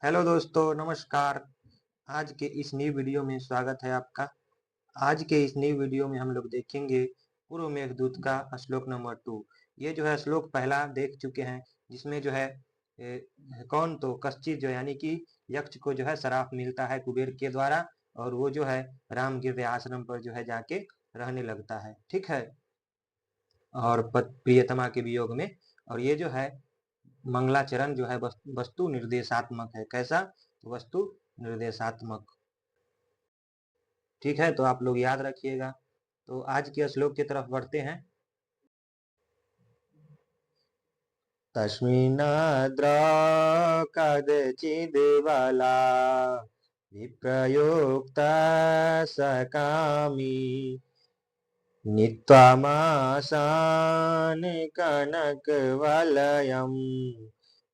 Hello दोस्तों, नमस्कार। आज के इस नई वीडियो में स्वागत है आपका। आज के इस नई वीडियो में हम लोग देखेंगे पूर्व मेघदूत का श्लोक नंबर 2। ये जो है श्लोक पहला देख चुके हैं, जिसमें जो है कौन तो कश्चित जो यानी कि यक्ष को जो है श्राप मिलता है कुबेर के द्वारा, और वो जो है रामगिर आश्रम पर जो है जाके रहने लगता है, ठीक है। और प्रियतमा के वियोग में। और ये जो है मंगलाचरण जो है वस्तु निर्देशात्मक है। कैसा? वस्तु निर्देशात्मक। ठीक है, तो आप लोग याद रखिएगा। तो आज के श्लोक की तरफ बढ़ते हैं। तस्मिन्नाद्रा कदचिदेवला विप्रयुक्ता सकामी नित्वामासान् कनकवलयम्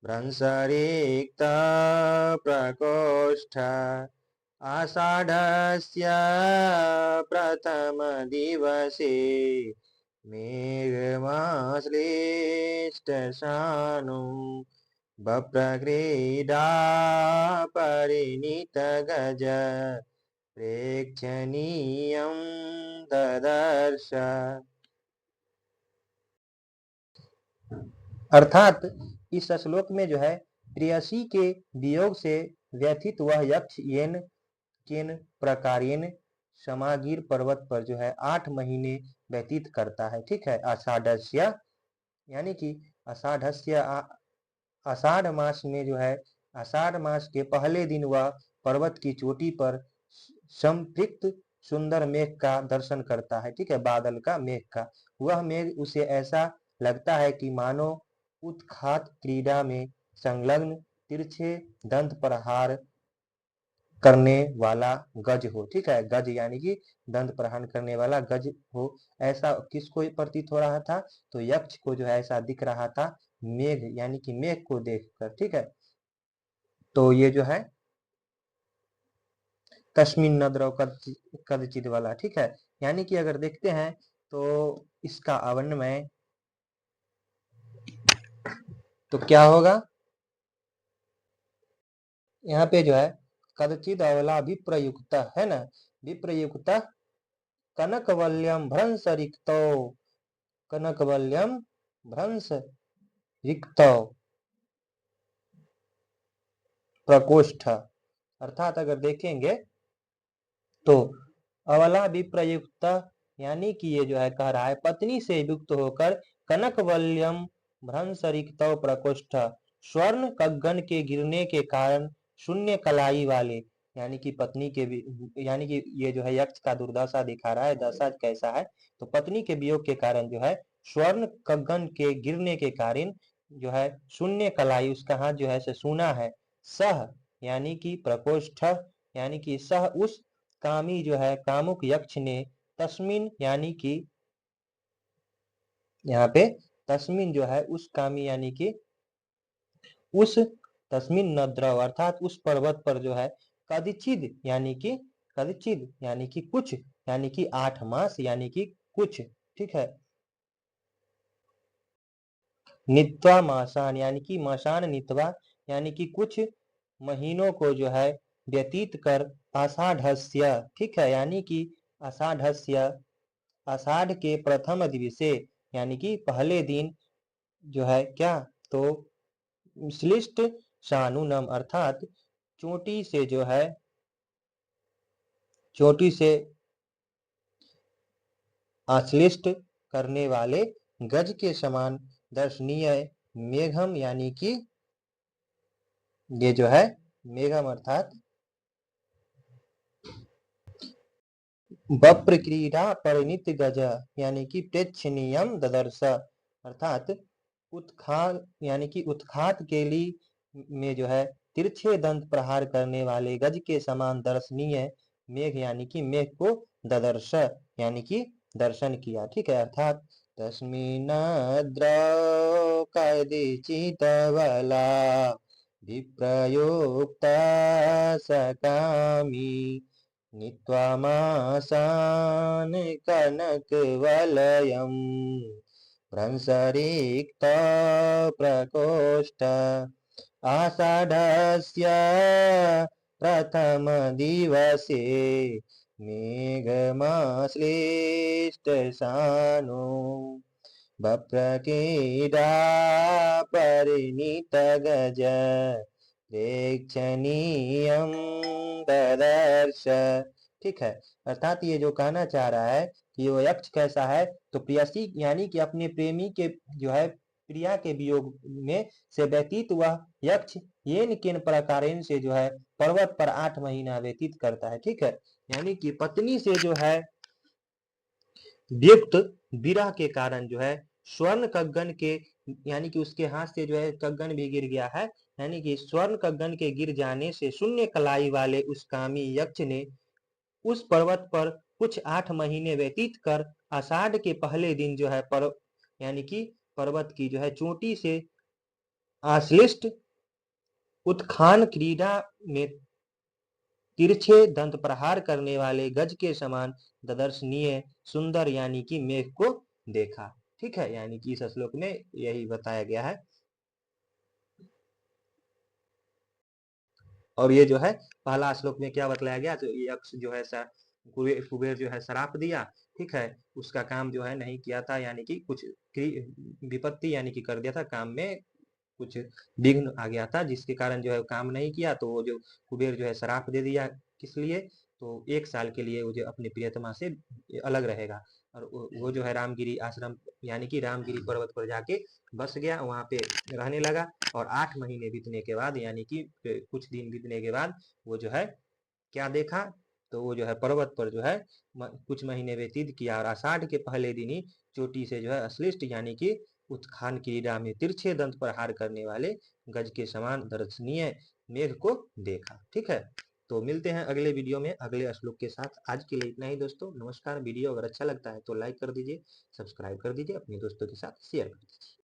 भ्रंशरिक्ता प्रकोष्ठ आषाढस्य प्रथमदिवसे मेघमाश्लिष्टसानु बप्रक्रीडा परिणीतगज प्रेक्षणीयं ददर्श। अर्थात इस श्लोक में जो है प्रेयसी के वियोग से व्यथित वह यक्ष येन किन प्रकारेण समागीर पर्वत पर जो है 8 महीने व्यतीत करता है, ठीक है। आषाढ़स्य यानी कि आषाढ़ मास में जो है आषाढ़ मास के पहले दिन वह पर्वत की चोटी पर संपृक्त सुंदर मेघ का दर्शन करता है, ठीक है। बादल का, मेघ का। वह मेघ उसे ऐसा लगता है कि मानो उत्खात क्रीड़ा में संलग्न तिरछे दंत प्रहार करने वाला गज हो, ठीक है। गज यानी कि दंत प्रहार करने वाला गज हो। ऐसा किसको प्रतीत हो रहा था? तो यक्ष को जो है ऐसा दिख रहा था, मेघ यानी कि मेघ को देखकर, ठीक है। तो ये जो है तस्मिन नद्रव कदचित वाला, ठीक है। यानी कि अगर देखते हैं तो इसका अवन्वय तो क्या होगा? यहाँ पे जो है कदचित अवला विप्रयुक्त है ना, विप्रयुक्त कनकवल्यम भ्रंश रिक्तो, कनकवल्यम भ्रंश रिक्तो प्रकोष्ठ। अर्थात अगर देखेंगे तो अवला विप्रयुक्त यानी कि ये जो है कह रहा है पत्नी से युक्त होकर कनकवल्यम भ्रंश रिक्तो प्रकोष्ठ, स्वर्ण कग्गन के गिरने के कारण शून्य कलाई वाले, यानी कि पत्नी के यानी कि ये जो है यक्ष का दुर्दशा दिखा रहा है। दशा कैसा है? तो पत्नी के वियोग के कारण जो है स्वर्ण कग्गन के गिरने के कारण जो है शून्य कलाई, उसका हाथ जो है से सूना है। सह यानी कि प्रकोष्ठ यानी कि सह उस कामी जो है कामुक यक्ष ने तस्मिन यानी कि यहाँ पे तस्मिन जो है उस कामी यानी कि उस तस्मिन नद्रव अर्थात उस पर्वत पर जो है कदिचिद यानी कि कदिचिद यानी कि कुछ, यानी कि 8 मास यानी कि कुछ, ठीक है। नित्वा मासान यानी कि मसान नित्वा यानी कि कुछ महीनों को जो है व्यतीत कर आषाढ़स्य, ठीक है। यानी कि आषाढ़स्य आषाढ़ के प्रथम दिवसे यानी कि पहले दिन जो है क्या? तो श्लिष्ट शानुनम अर्थात चोटी से जो है चोटी से आश्लिष्ट करने वाले गज के समान दर्शनीय मेघम यानी कि ये जो है मेघम अर्थात वप्र क्रीड़ा परिणित गज यानी कि प्रेक्षणीयम ददर्श अर्थात उत्खात यानी कि उत्खात केली में जो है तिरछे दंत प्रहार करने वाले गज के समान दर्शनीय मेघ यानी कि मेघ को ददर्श यानी कि दर्शन किया, ठीक है। अर्थात तस्मिन्नाद्रौकदिचितवला विप्रयुक्ता सकामी नित्वामासान् कनकवलयम् भ्रंशरिक्ता प्रकोष्ठ आषाढस्य प्रथम दिवसे मेघमाश्लिष्टसानु वप्रकीडा परिणीतगज प्रेक्षणीयं ददर्श। ठीक है, अर्थात ये जो कहना चाह रहा है कि वो यक्ष कैसा है, तो प्रियसी यानी कि अपने प्रेमी के जो है प्रिया के वियोग में से व्यतीत वह यक्ष येन किन प्रकारेण से जो है पर्वत पर 8 महीना व्यतीत करता है। ठीक है, यानी कि पत्नी से जो है वियुक्त विरह के कारण जो है स्वर्ण कग्गन के यानी कि उसके हाथ से जो है कग्गन भी गिर गया है, यानी कि स्वर्ण कग्गन के गिर जाने से शून्य कलाई वाले उस कामी यक्ष ने उस पर्वत पर कुछ 8 महीने व्यतीत कर आषाढ़ के पहले दिन जो है यानी कि पर्वत की जो है चोटी से आश्लिष्ट उत्खान क्रीड़ा में तिरछे दंत प्रहार करने वाले गज के समान दर्शनीय सुंदर यानी कि मेघ को देखा। ठीक है, यानी कि इस श्लोक में यही बताया गया है। और ये जो है पहला श्लोक में क्या बतलाया गया, तो यक्ष जो है कुबेर जो है श्राप दिया। ठीक है, उसका काम जो है नहीं किया था, यानी कि कुछ विपत्ति यानी कि कर दिया था, काम में कुछ विघ्न आ गया था, जिसके कारण जो है काम नहीं किया, तो वो जो कुबेर जो है श्राप दे दिया। किस लिए, तो 1 साल के लिए वो जो अपनी प्रियतमा से अलग रहेगा। और वो जो है रामगिरी आश्रम यानी कि रामगिरी पर्वत पर जाके बस गया, वहां पे रहने लगा। और 8 महीने बीतने के बाद यानी कि कुछ दिन बीतने के बाद वो जो है क्या देखा, तो वो जो है पर्वत पर जो है कुछ महीने व्यतीत किया और आषाढ़ के पहले दिन ही चोटी से जो है अश्लिष्ट यानी कि उत्खान क्रीड़ा में तिरछे दंत प्रहार करने वाले गज के समान दर्शनीय मेघ को देखा। ठीक है, तो मिलते हैं अगले वीडियो में अगले श्लोक के साथ। आज के लिए इतना ही दोस्तों, नमस्कार। वीडियो अगर अच्छा लगता है तो लाइक कर दीजिए, सब्सक्राइब कर दीजिए, अपने दोस्तों के साथ शेयर कर दीजिए।